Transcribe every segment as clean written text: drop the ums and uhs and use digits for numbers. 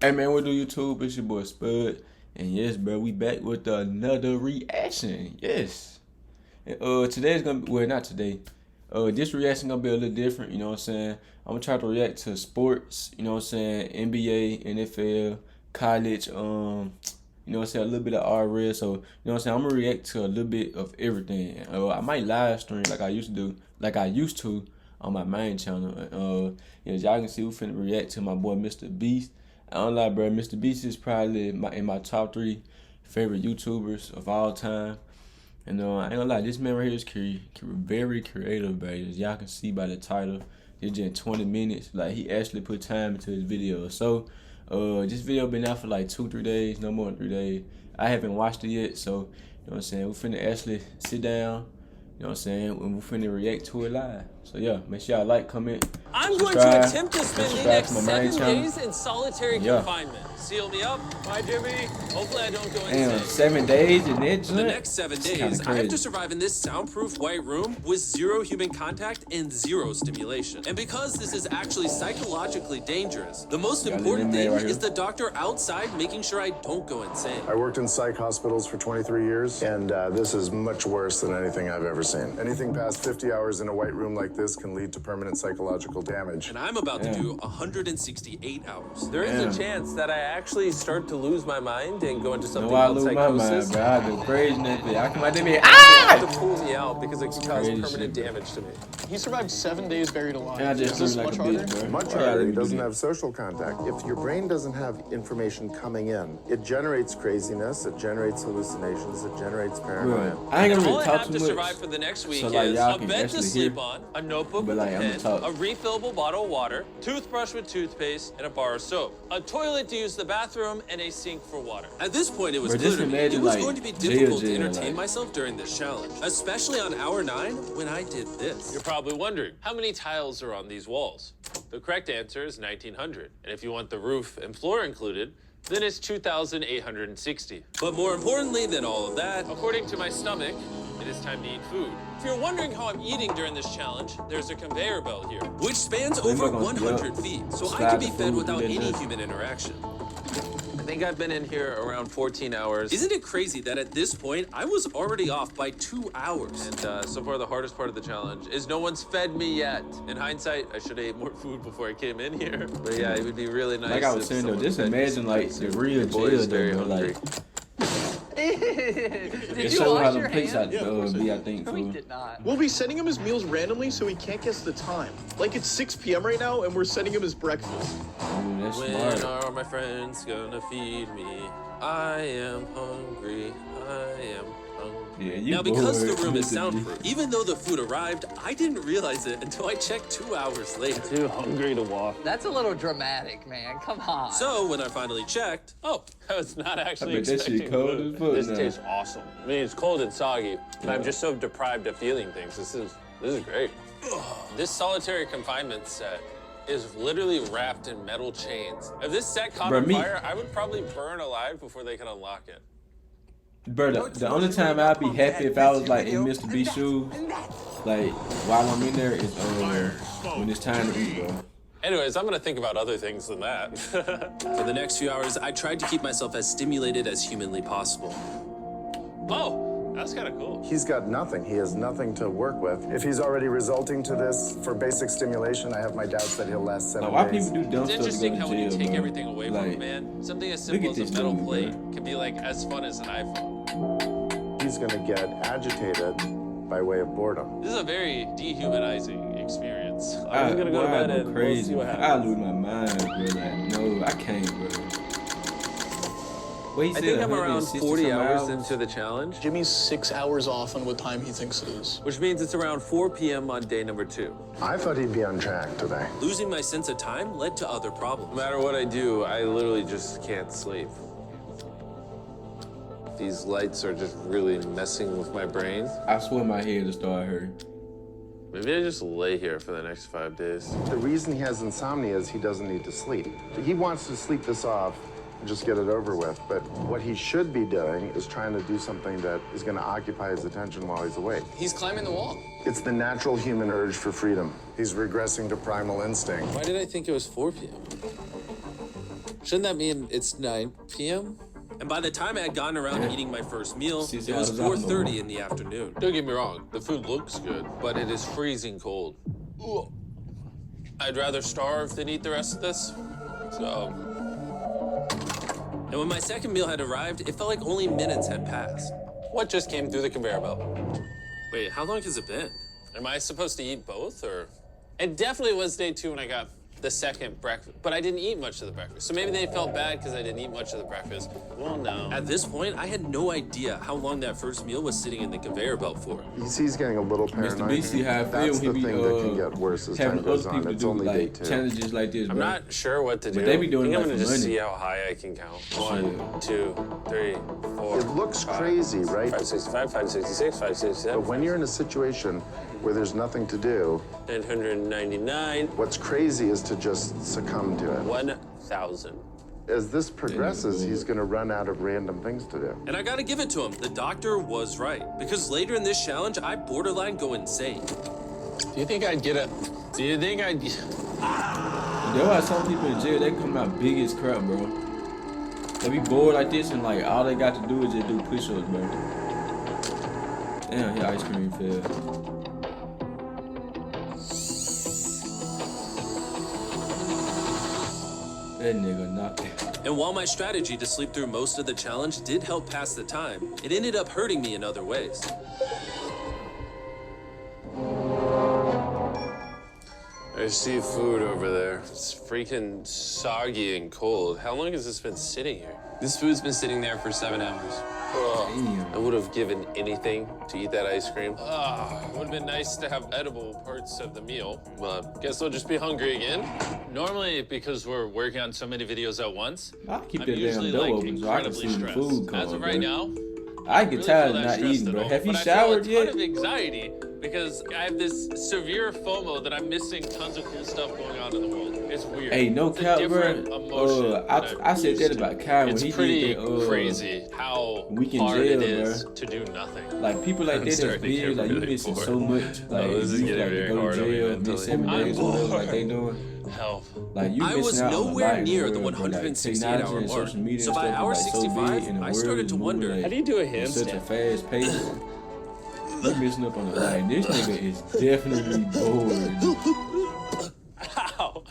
Hey man, what do YouTube? It's your boy Spud, and yes, bro, we back with another reaction. Yes, and, today's gonna be, well, not today. This reaction gonna be a little different. You know what I'm saying? I'm gonna try to react to sports. You know what I'm saying? NBA, NFL, college. You know what I'm saying? A little bit of RL. So you know what I'm saying? I'm gonna react to a little bit of everything. I might live stream like I used to do, on my main channel. You know, as y'all can see, we finna react to my boy MrBeast. I don't lie, bro. MrBeast is probably in my top 3 favorite YouTubers of all time. And I ain't gonna lie, this man right here is very creative, bro. As y'all can see by the title, it's just 20 minutes. Like, he actually put time into his video. So, this video been out for like 2-3 days, no more than 3 days. I haven't watched it yet, so, you know what I'm saying? We finna actually sit down, you know what I'm saying, and we finna react to it live. So yeah, make sure y'all like, comment, I'm going to attempt to spend the next 7 days in solitary confinement. Seal me up. Bye, Jimmy. Hopefully I don't go insane. Damn, 7 days in that For the next 7 days, I have to survive in this soundproof white room with 0 human contact and 0 stimulation. And because this is actually psychologically dangerous, the most important thing is the doctor outside making sure I don't go insane. I worked in psych hospitals for 23 years, and this is much worse than anything I've ever seen. Anything past 50 hours in a white room like this can lead to permanent psychological damage. And I'm about to do 168 hours. There is a chance that I actually start to lose my mind and go into something called psychosis. My mind, bro. I go crazy in that video. I come out there and have to pull me out because it can cause permanent damage to me. He survived 7 days buried alive. I just is this like much harder? Much harder. He doesn't have social contact. If your brain doesn't have information coming in, it generates craziness, it generates hallucinations, it generates paranoia. I ain't gonna really talk all I have too to much. survive for the next week So, like, is y'all a can bed to actually sleep hear. on, a notebook But, with like, a I'm pen, gonna talk. a refillable bottle of water, toothbrush with toothpaste, and a bar of soap, a toilet to use the bathroom, and a sink for water. At this point, it was clear to me it was going to be difficult to entertain myself during this challenge, especially on hour 9 when I did this. You're probably wondering, how many tiles are on these walls? The correct answer is 1,900, and if you want the roof and floor included, then it's 2,860. But more importantly than all of that, according to my stomach, it is time to eat food. If you're wondering how I'm eating during this challenge, there's a conveyor belt here, which spans over 100 feet, so I can be fed without any human interaction. I think I've been in here around 14 hours. Isn't it crazy that at this point, I was already off by 2 hours? And so far, the hardest part of the challenge is no one's fed me yet. In hindsight, I should have ate more food before I came in here. But yeah, it would be really nice. Like I was saying though, just imagine like the real jail very though, hungry. like. Did you wash your hands? I think. No, he did not. We'll be sending him his meals randomly so he can't guess the time. Like, it's 6 p.m. right now, and we're sending him his breakfast. Ooh, that's When smart. are my friends gonna feed me? I am hungry. I am hungry. Yeah, now, because the room is soundproof, even though the food arrived, I didn't realize it until I checked 2 hours later. Too hungry to walk. That's a little dramatic, man. Come on. So when I finally checked, oh, I was not actually I bet that expecting shit cold as fuck. This now. tastes awesome. I mean, it's cold and soggy, but I'm just so deprived of feeling things. This is great. This solitary confinement set is literally wrapped in metal chains. If this set caught on fire, I would probably burn alive before they could unlock it. Bro, the only time I'd be happy if I was like in MrBeast shoes, like while I'm in there, is when it's time to eat, bro. Anyways, I'm gonna think about other things than that. For the next few hours, I tried to keep myself as stimulated as humanly possible. Oh, that's kind of cool. He's got nothing. He has nothing to work with. If he's already resulting to this for basic stimulation, I have my doubts that he'll last 7 days. Why people do dumb It's stuff interesting to go how to when you jail, take bro? everything away from Like, a man, something as look simple at as a this metal dude, plate bro. can be like as fun as an iPhone. He's going to get agitated by way of boredom. This is a very dehumanizing experience. I'm gonna go to bed and we'll see what I happens. lose my mind, bro. Like, no, I can't, bro. I think I'm around 40 hours into the challenge, Jimmy's 6 hours off on what time he thinks it is. which means it's around 4 p.m. on day number 2. I thought he'd be on track today. Losing my sense of time led to other problems. No matter what I do, I literally just can't sleep. These lights are just really messing with my brain. I swear my head will start hurting. Maybe I just lay here for the next 5 days. The reason he has insomnia is he doesn't need to sleep. He wants to sleep this off and just get it over with. But what he should be doing is trying to do something that is going to occupy his attention while he's awake. He's climbing the wall. It's the natural human urge for freedom. He's regressing to primal instinct. Why did I think it was 4 p.m.? Shouldn't that mean it's 9 p.m.? And by the time I had gotten around to eating my first meal, it was 4:30 in the afternoon. Don't get me wrong, the food looks good, but it is freezing cold. Ugh. I'd rather starve than eat the rest of this, so... And when my second meal had arrived, it felt like only minutes had passed. What just came through the conveyor belt? Wait, how long has it been? Am I supposed to eat both, or? It definitely was day 2 when I got the second breakfast, but I didn't eat much of the breakfast. So maybe they felt bad because I didn't eat much of the breakfast. Well, no. At this point, I had no idea how long that first meal was sitting in the conveyor belt for. He's getting a little paranoid. MrBeast, see how I feel That's when the he thing be that can get worse as time having goes other on. people It's do only day like 2. challenges like this, I'm bro. not sure what to do. But they be doing I think it I'm like gonna for just money. see how high I can count. 1, 2, 3, 4. It looks crazy, right? 565, 566, 567. But when you're in a situation where there's nothing to do, 999. what's crazy is to just succumb to it. 1,000. As this progresses, he's going to run out of random things to do. And I gotta give it to him, the doctor was right. Because later in this challenge, I borderline go insane. Do you think I'd get a... Do you think I'd... That's why some people in jail, they come out big as crap, bro. They be bored like this and like all they got to do is just do push-ups, bro. Damn, his ice cream fell. That nigga knocked it. And while my strategy to sleep through most of the challenge did help pass the time, it ended up hurting me in other ways. I see food over there. It's freaking soggy and cold. How long has this been sitting here? This food's been sitting there for 7 hours. I would have given anything to eat that ice cream. It would have been nice to have edible parts of the meal, but guess I'll just be hungry again. Normally, because we're working on so many videos at once, I keep I'm that damn usually door like open so I can incredibly see the stressed. food come. As of right now, I get really tired feel of that not stressed eating, at bro. all. Have you But showered I feel a yet? ton of anxiety because I have this severe FOMO that I'm missing tons of cool stuff going on in the world. It's weird. Hey, no It's a cap, different bro. emotion than I said used that to. about Kyle when It's he pretty did that. crazy how Week in hard jail, it is bro. to do nothing. Like people like I'm that starting that's to get big, like you really missing bored. so much. Like this is you getting like very to go hard to on me jail, mentally. miss 7 I'm days or whatever, like they bored. doing. Help. Like you I missing was out on a nowhere lot in near the the world, bro. Like 168 technology hour and mark. social media So and by stuff hour is like so 65, big and the I world started is to moving, wonder, like, How do you do a at such a handstand? fast pace. You missing up on a line. This nigga is definitely bored. Ow.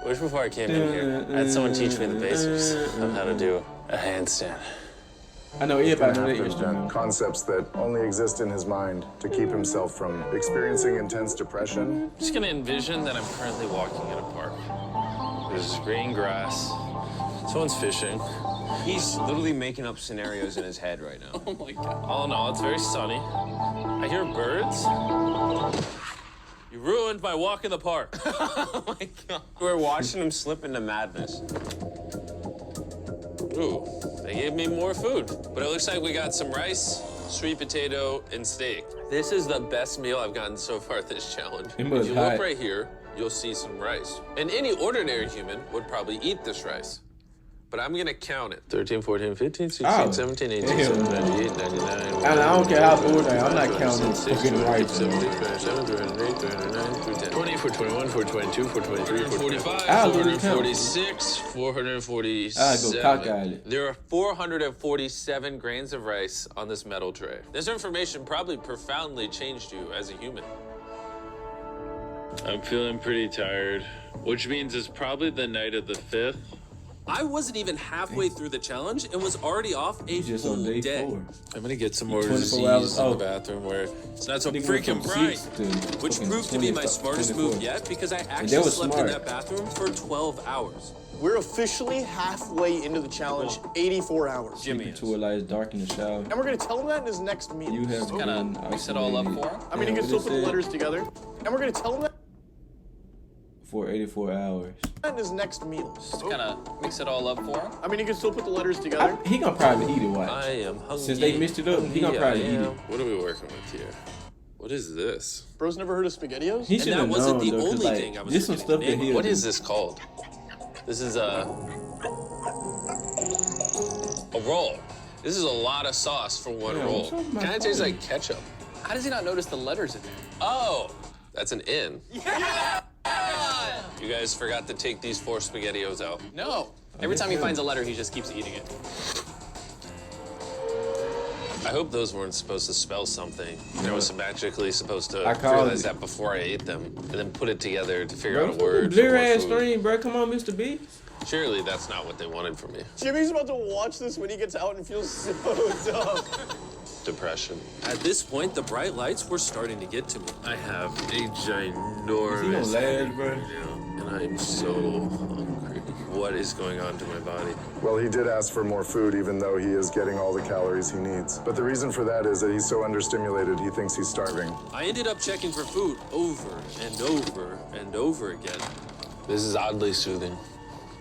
Wish before I came in here, I had someone teach me the basics of how to do a handstand. I know He's gonna everybody know have that to instrument. invent concepts that only exist in his mind to keep himself from experiencing intense depression. I'm just gonna envision that I'm currently walking in a park. There's green grass. Someone's fishing. He's literally making up scenarios in his head right now. Oh my God. All in all, it's very sunny. I hear birds. you ruined my walk in the park. Oh my God. We're watching him slip into madness. Ooh, they gave me more food. But it looks like we got some rice, sweet potato, and steak. This is the best meal I've gotten so far this challenge. It If was you hot. look right here, you'll see some rice. And any ordinary human would probably eat this rice. But I'm gonna count it. 13, 14, 15, 16, Oh. 17, 18, Damn. 17, 98, 99. I don't care how old I am, I'm not counting 26, fucking rice. 27, 27, 28, 29, 30, 20, 421, 422, 423, 445, I'll lose count. 446, 447. I'll go cockeyed. There are 447 grains of rice on this metal tray. This information probably profoundly changed you as a human. I'm feeling pretty tired, which means it's probably the night of the 5th. I wasn't even halfway through the challenge and was already off a Just full on day day. 4. I'm gonna get some more 24 disease hours. in Oh. the bathroom where it's not so I think we're freaking from bright. 6 to Which fucking proved to be my 20, smartest 24. move yet because I that actually was slept smart. in that bathroom for 12 hours. We're officially halfway into the challenge, 84 hours. Jimmy Sleeping to a light is dark in the shower. And we're gonna tell him that in his next meal. You have Kinda been mix it all up isolated. for him. I mean, he can still put the letters together. And we're gonna tell him that for 84 hours. in his next meal. Just kind of mix it all up for him. I mean, he can still put the letters together. He gonna probably eat it, watch. I am hungry. Since they mixed it up, he gonna Hungry probably I eat it. am. What are we working with here? What is this? Bro's never heard of SpaghettiOs? He should that have wasn't known, the though, 'cause, only like, thing I was this some forgetting stuff to that name. he'll What do. is this called? This is a roll. This is a lot of sauce for one Yeah, roll. what's up with my Kind of tastes phone? like ketchup. How does he not notice the letters in there? Oh, that's an N. You guys forgot to take these 4 SpaghettiOs out. No. Every time he finds a letter, he just keeps eating it. I hope those weren't supposed to spell something. I was magically supposed to called realize it. that before I ate them, and then put it together to figure Bro, out a word. blur ass stream, bro. Come on, MrBeast. Surely that's not what they wanted from me. Jimmy's about to watch this when he gets out and feels so dumb. Depression. At this point, the bright lights were starting to get to me. I have a Is he gonna ginormous last, headache bro? right now, and I'm so hungry. What is going on to my body? Well, he did ask for more food, even though he is getting all the calories he needs. But the reason for that is that he's so understimulated, he thinks he's starving. I ended up checking for food over and over and over again. This is oddly soothing.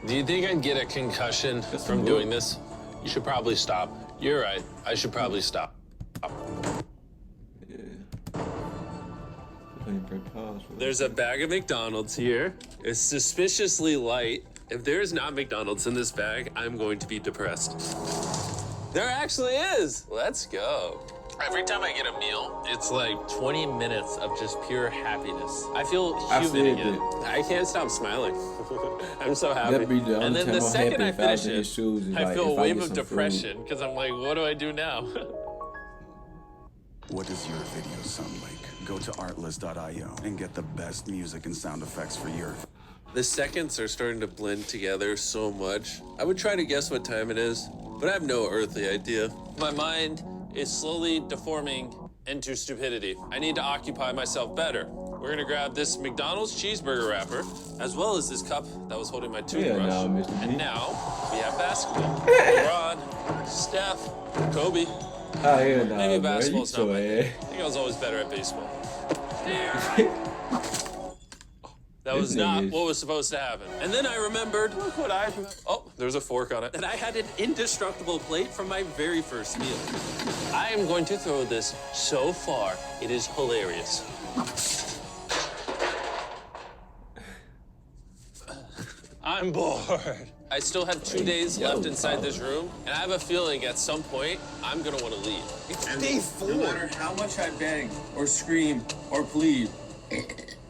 Do you think I'd get a concussion from good. doing this? You should probably stop. You're right. I should probably stop. There's a bag of McDonald's here. It's suspiciously light. If there's not McDonald's in this bag, I'm going to be depressed. There actually is. Let's go. Every time I get a meal, it's like 20 minutes of just pure happiness. I feel human again. I can't stop smiling. I'm so happy. That'd be the And only then time the I'm second happy I if I was finish in his it, shoes is I like feel if a I wave get of some depression because I'm like, what do I do now? What does your video sound like? Go to artlist.io and get the best music and sound effects for your... The seconds are starting to blend together so much. I would try to guess what time it is, but I have no earthly idea. My mind is slowly deforming into stupidity. I need to occupy myself better. We're gonna grab this McDonald's cheeseburger wrapper, as well as this cup that was holding my toothbrush. no, Mr. And B. now we have basketball. LeBron, Steph, Kobe. Oh, hell no, Maybe bro. You basketball's not so my thing. ass. I think I was always better at baseball. That was This not nigga is- what was supposed to happen. And then I remembered, look what oh, there's a fork on it. That I had an indestructible plate from my very first meal. I am going to throw this so far, it is hilarious. I'm bored. I still have 2 days left inside this room, and I have a feeling at some point, I'm gonna wanna leave. It's day 4. No matter how much I beg or scream or plead,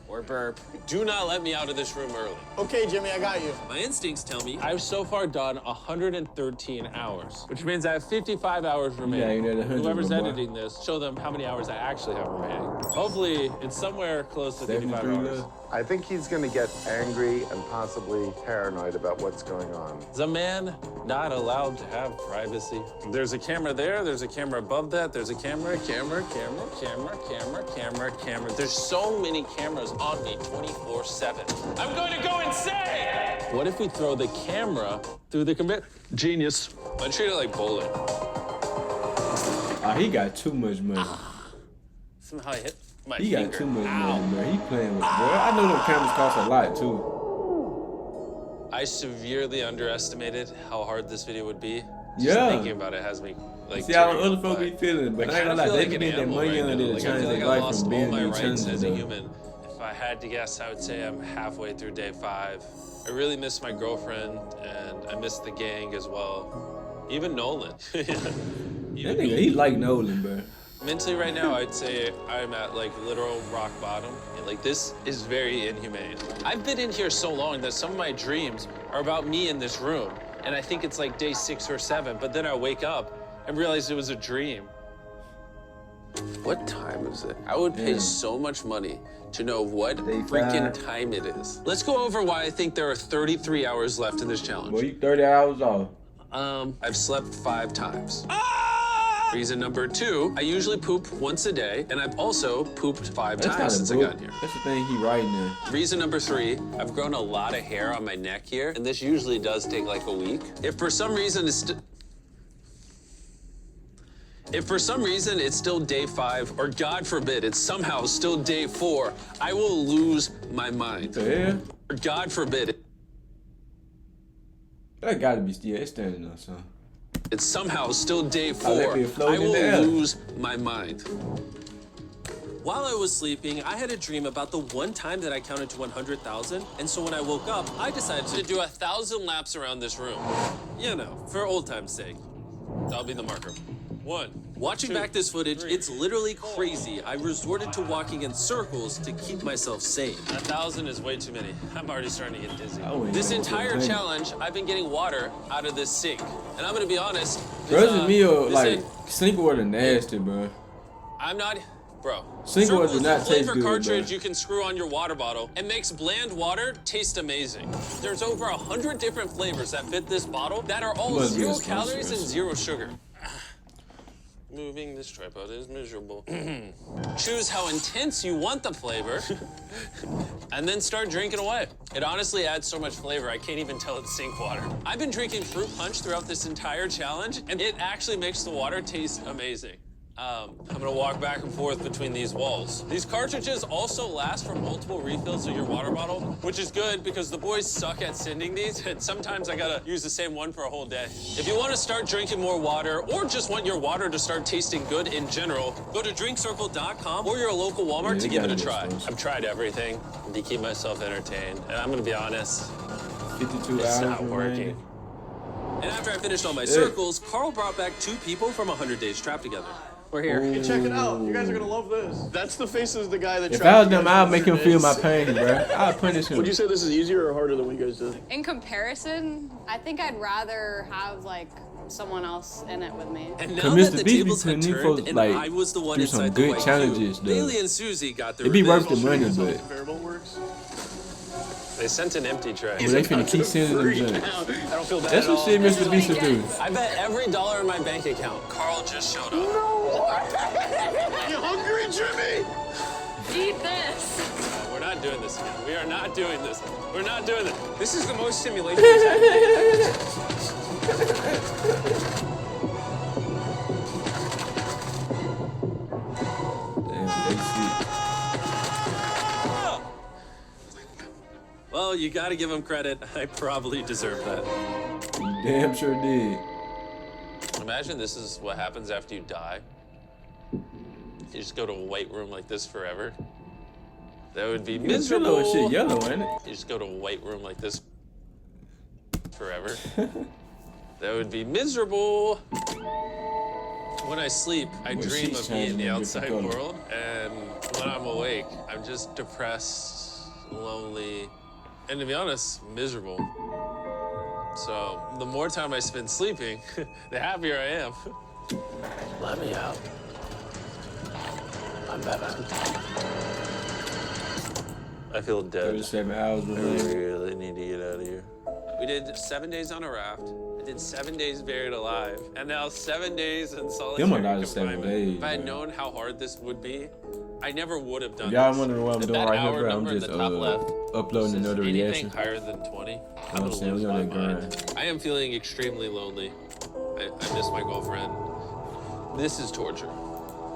Or burp. Do not let me out of this room early. Okay, Jimmy, I got you. My instincts tell me I've so far done 113 hours, which means I have 55 hours remaining. Yeah, you know, the 100, Whoever's my boy. editing this, show them how many hours I actually have remaining. Hopefully, it's somewhere close to 55 73 hours. left. I think he's going to get angry and possibly paranoid about what's going on. Is a man not allowed to have privacy? There's a camera there, there's a camera above that, there's a camera. There's so many cameras on me 24/7. I'm going to go insane! What if we throw the camera through the computer? Genius. I treat it like bowling. Oh, he got too much money. Somehow I hit my He finger. got too much Ow. money, bro. He playing with, bro. I know them cameras cost a lot, too. I severely underestimated how hard this video would be. Just Yeah. thinking about it has me like. See how tearing other up, folks be feeling, but I ain't kinda gonna lie, feel they like be an getting that animal money right on now. there to Like, I change feel their like I life lost from all being my new rights channels as a and human. If I had to guess, I would say I'm halfway through day 5. I really miss my girlfriend, and I miss the gang as well. Even Nolan. That nigga, he like Nolan, bro. Mentally right now, I'd say I'm at like literal rock bottom. And, like, this is very inhumane. I've been in here so long that some of my dreams are about me in this room. And I think it's like day 6 or 7, but then I wake up and realize it was a dream. What time is it? I would pay so much money to know what freaking time it is. Let's go over why I think there are 33 hours left in this challenge. Boy, you 30 hours off. I've slept 5 times. Reason number 2, I usually poop once a day, and I've also pooped 5 That's not times a since I book. got here. That's the thing he writing there. Reason number 3, I've grown a lot of hair on my neck here, and this usually does take like a week. If for some reason it's still day 5, or God forbid, it's somehow still day 4, I will lose my mind. What the hell? Or God forbid, That gotta be still, it's standing up, son. it's somehow still day that 4, be I floating in will the air. lose my mind. While I was sleeping, I had a dream about the one time that I counted to 100,000, and so when I woke up, I decided to do 1,000 laps around this room. You know, for old time's sake. That'll be the marker. 1, Watching back this footage, it's literally crazy. I resorted to walking in circles to keep myself sane. 1,000 is way too many. I'm already starting to get dizzy. This entire challenge, I've been getting water out of this sink. And I'm gonna be honest. Bro's meal, like, sink water nasty, bro. I'm not, bro. Sink water does not taste flavor good, cartridge bro. you can screw on your water bottle and makes bland water taste amazing. There's over 100 different flavors that fit this bottle that are all 0 calories and 0 sugar. Moving this tripod is miserable. Choose how intense you want the flavor, and then start drinking away. It honestly adds so much flavor, I can't even tell it's sink water. I've been drinking fruit punch throughout this entire challenge, and it actually makes the water taste amazing. I'm gonna walk back and forth between these walls. These cartridges also last for multiple refills of your water bottle, which is good because the boys suck at sending these, and sometimes I gotta use the same one for a whole day. If you wanna start drinking more water, or just want your water to start tasting good in general, go to drinkcircle.com or your local Walmart to give it a try. I've tried everything to keep myself entertained, and I'm gonna be honest, 52 it's hours not working. And after I finished all my circles, Carl brought back 2 people from 100 Days Trapped Together. We're here. Hey, check it out. You guys are gonna love this. That's the face of the guy that. If I was them, I'd make him feel my pain, bro. I'd punish him. Would you say this is easier or harder than what you guys did? In comparison, I think I'd rather have like someone else in it with me. And now that the tables had turned and I was the one do some inside the good white challenges, cube, though. Bailey and Susie got their It'd be worth the revenge. money, but Variable works. They sent an empty tray. well, they finna keep sending them joints. I don't feel bad That's at what all. shit MrBeast would do. I bet every dollar in my bank account. Carl just showed up. You hungry, Jimmy? Eat this. We're not doing this again. We are not doing this. We're not doing this. This is the most stimulation we've had. Damn, they see. Well, you gotta give him credit. I probably deserve that. You damn sure did. Imagine this is what happens after you die. You just go to a white room like this forever. That would be miserable. Pillow and shit yellow, ain't it? You just go to a white room like this forever. That would be miserable. When I sleep, I dream of me in the outside world, and when I'm awake, I'm just depressed, lonely, and to be honest, miserable. So the more time I spend sleeping, the happier I am. Let me out. I'm Batman. I feel dead. 37 hours, bro. I really need to get out of here. We did 7 days on a raft. I did 7 days buried alive. And now 7 days in solitary Them are not 7 confinement. days, If I had bro. known how hard this would be, I never would have done Y'all this. wondering what I'm If doing that right here, hour bro? I'm number in just the top left uploading says another anything reaction. higher than 20, I'm I'm gonna saying, lose we on my that mind. grind. I am feeling extremely lonely. I miss my girlfriend. This is torture.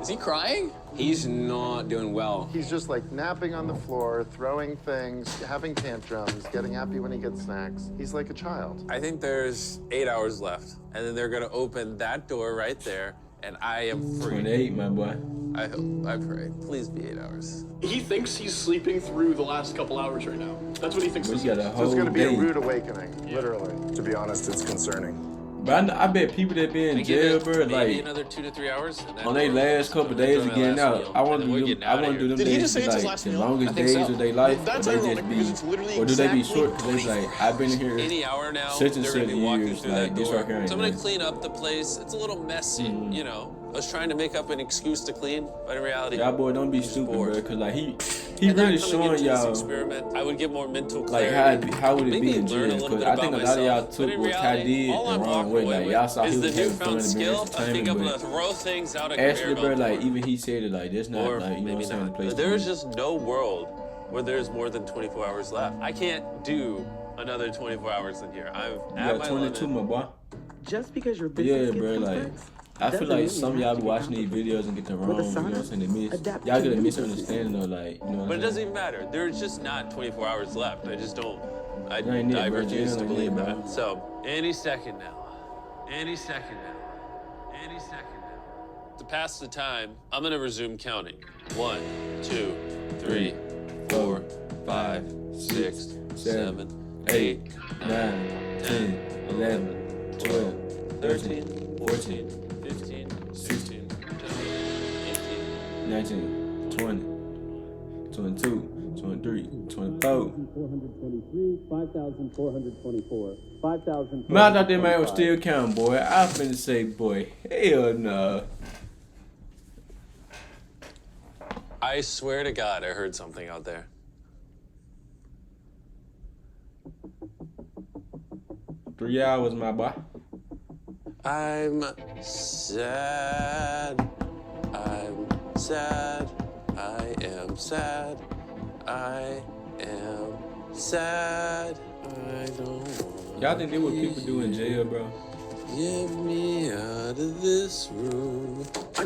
Is he crying? He's not doing well. He's just like napping on the floor, throwing things, having tantrums, getting happy when he gets snacks. He's like a child. I think there's 8 hours left, and then they're gonna open that door right there, and I am free. 28, my boy. I hope, I pray. Please be 8 hours. He thinks he's sleeping through the last couple hours right now. That's what he thinks. We This got is. a So whole it's going to be day. a rude awakening, literally. To be honest, it's concerning. But I bet people that be in I give jail, it bro, maybe like another 2 to 3 hours. And on their last couple days of getting out, I want to do them. I want to do them Did he days just say it's his like last the meal? longest I think days so. of their life, That's or they ironic just because it's be, literally or do they be exactly short? Because they like I've been here any hour now, such and they're gonna such be walking years, through like that this door. right here. So I'm gonna man. clean up the place. It's a little messy, you know. I was trying to make up an excuse to clean, but in reality, Y'all boy, don't be I'm just stupid, bored. bro. Cause like he And then really coming showing into this y'all experiment, I would get more mental like clarity. how would it Maybe be in learn a jail? little Because bit I think a about lot of y'all myself. But took in what Ty reality, did all the I'm wrong walking way. away Like with y'all saw he is was the having fun newfound and being skill of being able entertainment, to but throw things out a actually, conveyor bro, belt like door. even he said it like this not Or like you know what maybe I'm saying. The not. place But to there's be. just no world where there's more than 24 hours left. I can't do another 24 hours in here. I'm You at got my 22, limit. my boy. Just because your Yeah, business bro, gets like complex, I feel doesn't like mean some you y'all have be to watching these complicated. videos and get the wrong, With you know what I'm Asana, saying? They miss. adapt Y'all to get a new misunderstanding of like, you know what But I'm it saying? doesn't even matter. There's just not 24 hours left. I just don't. I Ain't it, bro. refuse to Ain't it, believe bro. that. So any second now, any second now, any second now. To pass the time, I'm gonna resume counting. 1, 2, 3, 4, 5, 6, 7, 8, 9, 10, 11, 12, 13, 14, 15, 16, 19, 20, 22, 23, 24. 5,424. 5,000. Man, I thought that man was still counting, boy. I finna say, boy, hell no. I swear to God, I heard something out there. 3 hours, my boy. I'm sad. I'm sad. I am sad. I am sad. I don't want. Y'all think they what people do in jail, bro? Get me out of this room. I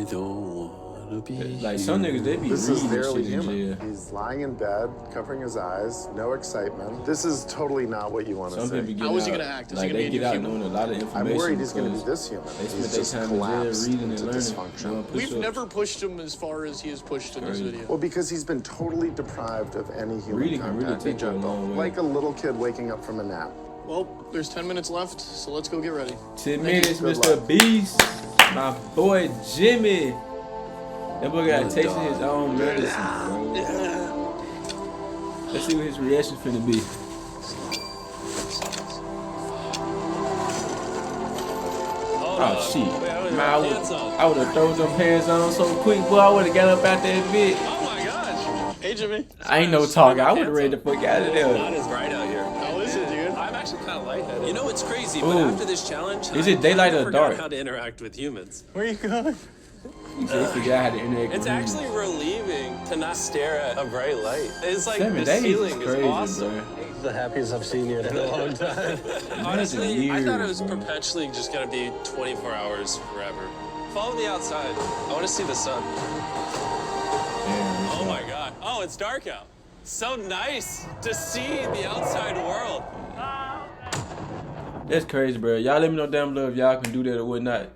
don't want to be like some niggas, they be This is reading barely shit in human. jail. He's lying in bed, covering his eyes, no excitement. This is totally not what you want to Some see. people get How is he out, gonna act? Is like he gonna they be get out inhuman? knowing a lot of information. I'm worried he's going to be because this human. They spent He's their just time in jail collapsed reading and into learning. dysfunction. We've never pushed him as far as he has pushed in this Crazy. video. Well, because he's been totally deprived of any human Reading can really contact in take you a general. long way. Like a little kid waking up from a nap. Well, there's 10 minutes left, so let's go get ready. 10 minutes, Good Mr. luck. Beast. My boy Jimmy. That boy got tasting his own medicine, bro. Let's see what his reaction finna be. Oh shit. Man, I would have thrown them pants on so quick, boy. I would have got up out that bitch. Oh my gosh. Hey, Jimmy. I ain't no talker. I would have read the fuck out of Not there. as bright out here. How is it, dude? I'm actually kind of lightheaded. You know what's crazy? But Ooh. after this challenge, Is it daylight or forgot dark? how to interact with humans. Where are you going? You can't figure out how to interact It's with actually relieving to not stare at a bright light. It's like 7 the days ceiling is crazy, is awesome. bro. The happiest I've seen you in a long time. Honestly, I thought it was years, bro. perpetually just gonna be 24 hours forever. Follow me outside. I want to see the sun. Damn, Oh my God. Oh, it's dark out. So nice to see the outside world. that's crazy, bro. Y'all let me know down below if y'all can do that or whatnot.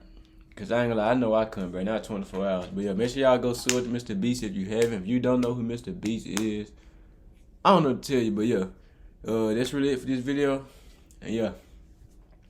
Cause I ain't gonna lie, I know I couldn't, bro. Not 24 hours. But yeah, make sure y'all go support MrBeast if you haven't. If you don't know who MrBeast is, I don't know what to tell you, but yeah. That's really it for this video. And yeah.